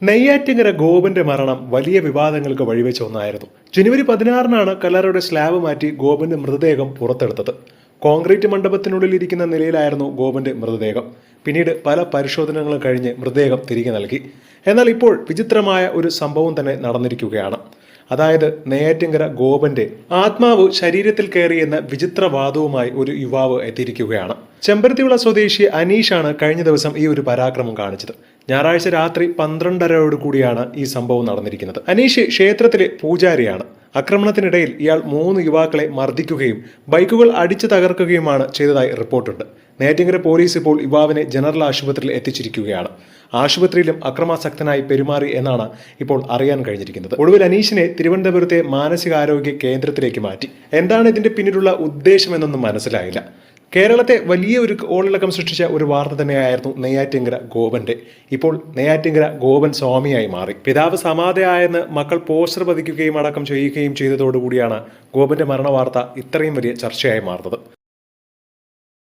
നെയ്യാറ്റിങ്കര ഗോപന്റെ മരണം വലിയ വിവാദങ്ങൾക്ക് വഴിവെച്ച ഒന്നായിരുന്നു. ജനുവരി 16-നാണ് കല്ലറയുടെ സ്ലാബ് മാറ്റി ഗോപന്റെ മൃതദേഹം പുറത്തെടുത്തത്. കോൺക്രീറ്റ് മണ്ഡപത്തിനുള്ളിൽ ഇരിക്കുന്ന നിലയിലായിരുന്നു ഗോപന്റെ മൃതദേഹം. പിന്നീട് പല പരിശോധനകളും കഴിഞ്ഞ് മൃതദേഹം തിരികെ നൽകി. എന്നാൽ ഇപ്പോൾ വിചിത്രമായ ഒരു സംഭവം തന്നെ നടന്നിരിക്കുകയാണ്. അതായത് നെയ്യാറ്റിങ്കര ഗോപന്റെ ആത്മാവ് ശരീരത്തിൽ കയറിയെന്ന വിചിത്രവാദവുമായി ഒരു യുവാവ് എത്തിയിരിക്കുകയാണ്. ചെമ്പരത്തിവിള സ്വദേശി അനീഷാണ് കഴിഞ്ഞ ദിവസം ഈ ഒരു പരാക്രമം കാണിച്ചത്. ഞായറാഴ്ച രാത്രി 12:30 കൂടിയാണ് ഈ സംഭവം നടന്നിരിക്കുന്നത്. അനീഷ് ക്ഷേത്രത്തിലെ പൂജാരിയാണ്. ആക്രമണത്തിനിടയിൽ ഇയാൾ 3 യുവാക്കളെ മർദ്ദിക്കുകയും ബൈക്കുകൾ അടിച്ചു തകർക്കുകയുമാണ് ചെയ്തതായി റിപ്പോർട്ടുണ്ട്. നെയ്യാറ്റിങ്കര പോലീസ് ഇപ്പോൾ യുവാവിനെ ജനറൽ ആശുപത്രിയിൽ എത്തിച്ചിരിക്കുകയാണ്. ആശുപത്രിയിലും അക്രമാസക്തനായി പെരുമാറി എന്നാണ് ഇപ്പോൾ അറിയാൻ കഴിഞ്ഞിരിക്കുന്നത്. ഒടുവിൽ അനീഷിനെ തിരുവനന്തപുരത്തെ മാനസികാരോഗ്യ കേന്ദ്രത്തിലേക്ക് മാറ്റി. എന്താണ് ഇതിന്റെ പിന്നിലുള്ള ഉദ്ദേശമെന്നൊന്നും മനസ്സിലായില്ല. കേരളത്തെ വലിയ ഒരു ഓളിളക്കം സൃഷ്ടിച്ച ഒരു വാർത്ത തന്നെയായിരുന്നു നെയ്യാറ്റിങ്കര ഗോപന്റെ. ഇപ്പോൾ നെയ്യാറ്റിങ്കര ഗോപൻ സ്വാമിയായി മാറി. പിതാവ് സമാധയായെന്ന് മക്കൾ പോസ്റ്റർ പതിക്കുകയും അടക്കം ചെയ്യുകയും ചെയ്തതോടുകൂടിയാണ് ഗോപന്റെ മരണവാർത്ത ഇത്രയും വലിയ ചർച്ചയായി മാറുന്നത്.